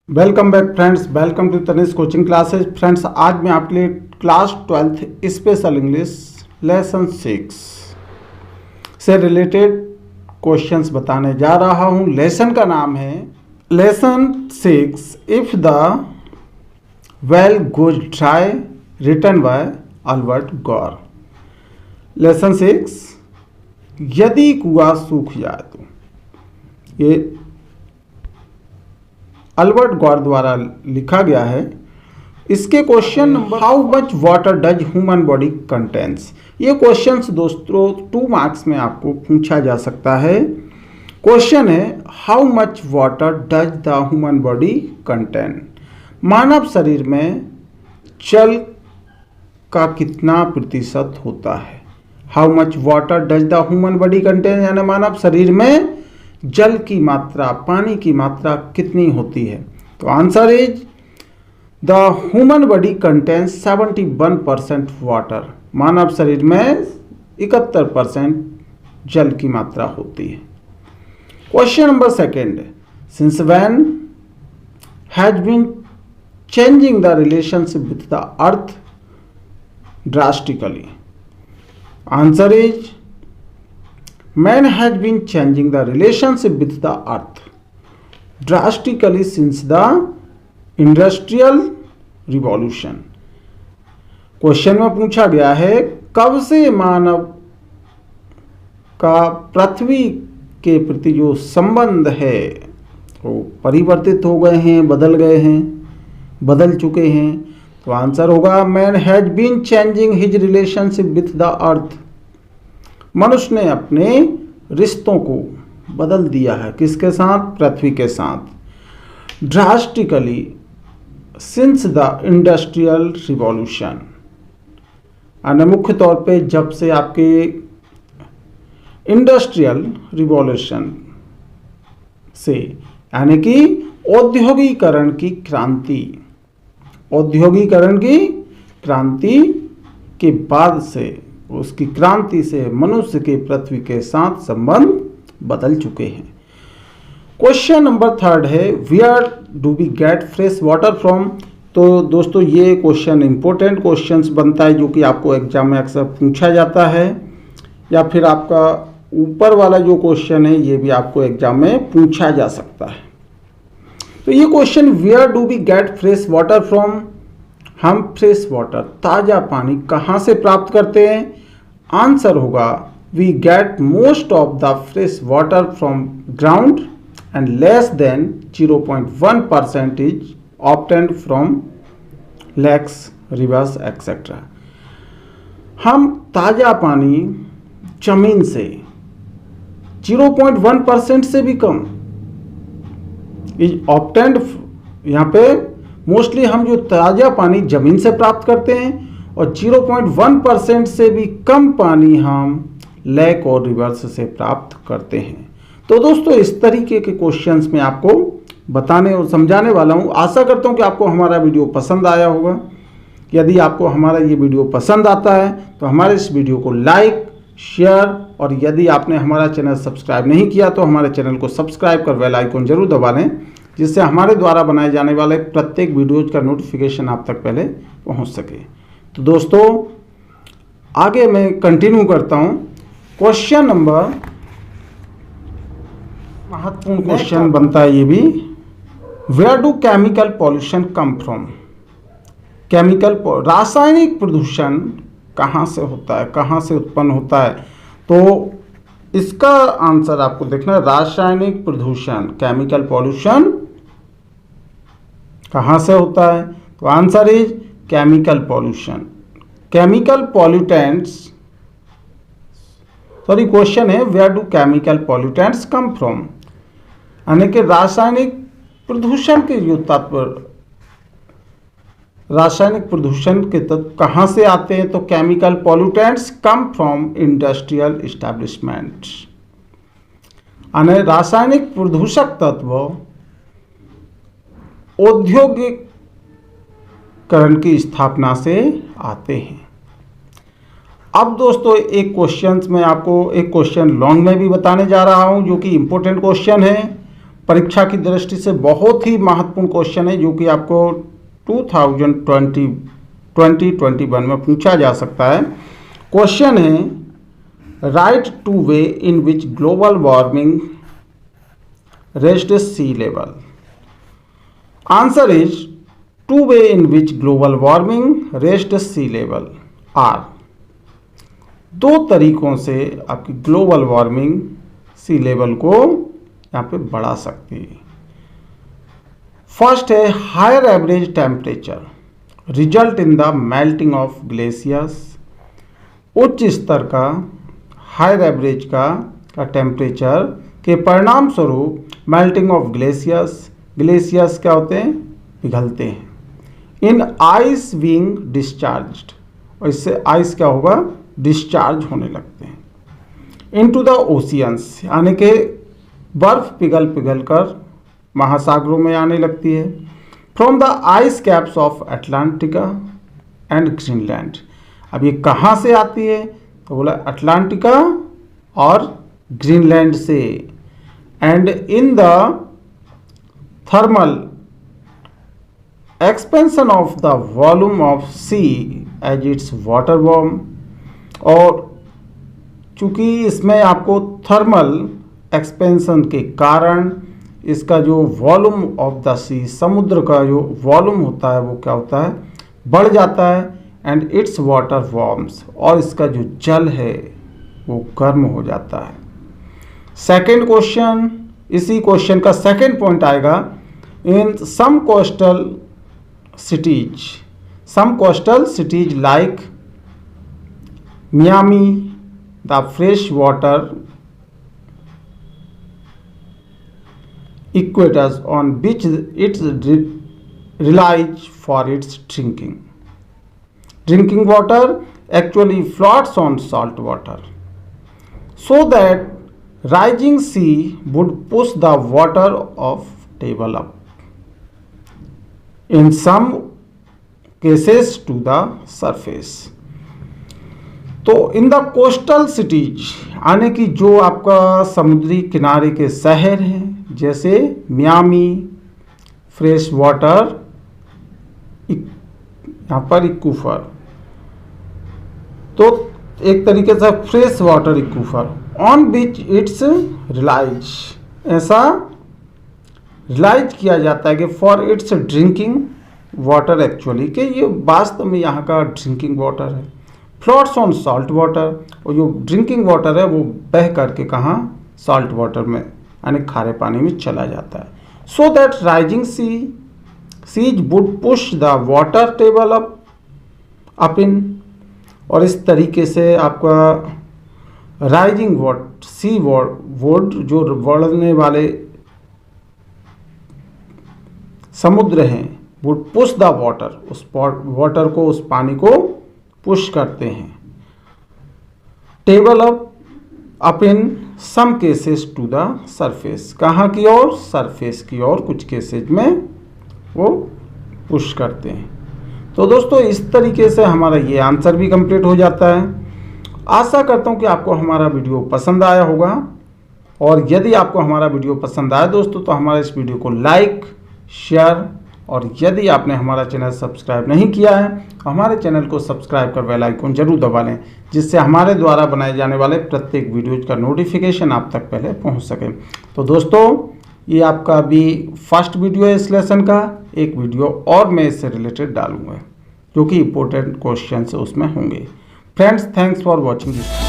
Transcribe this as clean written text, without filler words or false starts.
Welcome back friends, welcome to Tanishq coaching classes. Friends, आज मैं आपके लिए class 12th special English lesson 6 से रिलेटेड क्वेश्चंस बताने जा रहा हूं। लेसन का नाम है lesson 6 if the well goes dry, written by Albert Gaur. Lesson 6 यदि कुआं सूख जाए तो, ये अल्बर्ट गौर द्वारा लिखा गया है। इसके question number how much water does human body contains. ये क्वेश्चंस दोस्तों 2 मार्क्स में आपको पूछा जा सकता है। क्वेश्चन है how much water does the human body contain. मानव शरीर में जल का कितना प्रतिशत होता है। How much water does the human body contain यानी मानव शरीर में जल की मात्रा, पानी की मात्रा कितनी होती है। तो answer is the human body contains 71% water. मानव शरीर में 71% जल की मात्रा होती है। Question number 2, since when has been changing the relationship with the earth drastically. Answer is man has been changing the relationship with the earth drastically since the industrial revolution। Question में पूछा गया है कब से मानव का पृथ्वी के प्रति जो संबंध है वो परिवर्तित हो गए हैं, बदल गए हैं, बदल चुके हैं। तो आंसर होगा man has been changing his relationship with the earth. मनुष्य ने अपने रिश्तों को बदल दिया है, किसके साथ? पृथ्वी के साथ। Drastically since the industrial revolution, यानी मुख्य तौर पे जब से आपके इंडस्ट्रियल रिवॉल्यूशन से, यानी कि औद्योगिकरण की क्रांति, औद्योगिकरण की क्रांति के बाद से, उसकी क्रांति से मनुष्य के पृथ्वी के साथ संबंध बदल चुके हैं। क्वेश्चन नंबर 3 है where do we get fresh water from. तो दोस्तों ये क्वेश्चन इंपॉर्टेंट क्वेश्चंस बनता है जो कि आपको एग्जाम में अक्सर पूछा जाता है, या फिर आपका ऊपर वाला जो क्वेश्चन है ये भी आपको एग्जाम में पूछा जा सकता है। तो ये question where do we get fresh water from, हम फ्रेश वाटर, ताज़ा पानी कहाँ से प्राप्त करते हैं। आंसर होगा we get most of the fresh water from ground and less than 0.1% is obtained from lakes, rivers etcetera. हम ताज़ा पानी जमीन से 0.1% से भी कम इज ऑब्टेन्ड। यहाँ पे मोस्टली हम जो ताज़ा पानी ज़मीन से प्राप्त करते हैं और 0.1% से भी कम पानी हम लेक और रिवर्स से प्राप्त करते हैं। तो दोस्तों इस तरीके के क्वेश्चंस में आपको बताने और समझाने वाला हूँ। आशा करता हूँ कि आपको हमारा वीडियो पसंद आया होगा। यदि आपको हमारा ये वीडियो पसंद आता है तो हमारे इस वीडियो को लाइक, शेयर, और यदि आपने हमारा चैनल सब्सक्राइब नहीं किया तो हमारे चैनल को सब्सक्राइब कर बेल आइकन जरूर दबा लें, जिससे हमारे द्वारा बनाए जाने वाले प्रत्येक वीडियोज का नोटिफिकेशन आप तक पहले पहुंच सके। तो दोस्तों आगे मैं कंटिन्यू करता हूं। क्वेश्चन नंबर, महत्वपूर्ण क्वेश्चन बनता है ये भी, where do chemical pollution come from. Chemical, रासायनिक प्रदूषण कहाँ से होता है, कहाँ से उत्पन्न होता है। तो इसका आंसर आपको देखना है, रासायनिक प्रदूषण, केमिकल पॉल्यूशन कहाँ से होता है। तो answer is chemical pollution. Chemical pollutants, sorry question है where do chemical pollutants come from, यानी कि रासायनिक प्रदूषण के जो तत्व, रासायनिक प्रदूषण के तत्व कहाँ से आते हैं। तो chemical pollutants come from industrial establishment, यानी रासायनिक प्रदूषक तत्व औद्योगिकरण की स्थापना से आते हैं। अब दोस्तों एक क्वेश्चन में आपको एक क्वेश्चन लॉन्ग में भी बताने जा रहा हूं जो कि इंपॉर्टेंट क्वेश्चन है। परीक्षा की दृष्टि से बहुत ही महत्वपूर्ण क्वेश्चन है, जो कि आपको 2021 में पूछा जा सकता है। क्वेश्चन है, write two way in which global warming raised sea level. Answer is two way in which global warming raised sea level are. दो तरीकों से आपकी ग्लोबल वार्मिंग सी लेवल को यहाँ पे बढ़ा सकती है। फर्स्ट है, higher average temperature result in the melting of glaciers. उच्च स्तर का हायर एवरेज का टेम्परेचर के परिणाम स्वरूप मेल्टिंग ऑफ ग्लेशियर्स क्या होते हैं, पिघलते हैं। इन आइस बीइंग डिस्चार्ज्ड, और इससे आइस क्या होगा, डिस्चार्ज होने लगते हैं। इनटू द ओशियंस, यानी कि बर्फ पिघल कर महासागरों में आने लगती है। From the ice caps of Atlantica and Greenland. अब ये कहाँ से आती है, तो बोला अटलांटिका और ग्रीनलैंड से। And in the thermal expansion of the volume of sea as its water warm. और चूंकि इसमें आपको थर्मल एक्सपेंशन के कारण इसका जो वॉल्यूम ऑफ द सी, समुद्र का जो वॉल्यूम होता है वो क्या होता है, बढ़ जाता है। एंड इट्स वाटर वार्म्स, और इसका जो जल है वो गर्म हो जाता है। सेकेंड क्वेश्चन, इसी क्वेश्चन का सेकेंड पॉइंट आएगा, इन सम coastal cities like Miami, the fresh water equators on which it relies for its drinking water actually floats on salt water, so that rising sea would push the water of table up in some cases to the surface। तो in the coastal cities, यानी कि जो आपका समुद्री किनारे के शहर हैं, जैसे मियामी, फ्रेश वाटर, यहाँ पर इक्यूफर, तो एक तरीके से fresh water aquifer, on which it's relies, ऐसा रिलाइज किया जाता है कि for it's drinking water actually, कि ये वास्तव में यहाँ का ड्रिंकिंग वाटर है। फ्लोट्स ऑन सॉल्ट वाटर, और जो ड्रिंकिंग वाटर है वो बह करके कहाँ, सॉल्ट वाटर में, यानी खारे पानी में चला जाता है। So that rising seas would push the water table up in, और इस तरीके से आपका राइजिंग सी वुड, जो बढ़ने वाले समुद्र हैं, वुड पुश द वाटर, उस वाटर को, उस पानी को पुश करते हैं। Table up in some cases to the surface, कहाँ की ओर, सरफेस की ओर कुछ केसेज में वो पुश करते हैं। तो दोस्तों इस तरीके से हमारा ये आंसर भी कंप्लीट हो जाता है। आशा करता हूँ कि आपको हमारा वीडियो पसंद आया होगा, और यदि आपको हमारा वीडियो पसंद आया दोस्तों, तो हमारे इस वीडियो को लाइक, शेयर, और यदि आपने हमारा चैनल सब्सक्राइब नहीं किया है, तो हमारे चैनल को सब्सक्राइब कर बेल आइकन जरूर दबा लें, जिससे हमारे द्वारा बनाए जाने वाले प्रत्येक वीडियोज का नोटिफिकेशन आप तक पहले पहुंच सके। तो दोस्तों ये आपका अभी फर्स्ट वीडियो है इस लेसन का। एक वीडियो और मैं इससे रिलेटेड डालूंगा, जो कि इंपॉर्टेंट क्वेश्चन उसमें होंगे। Friends, thanks for watching this.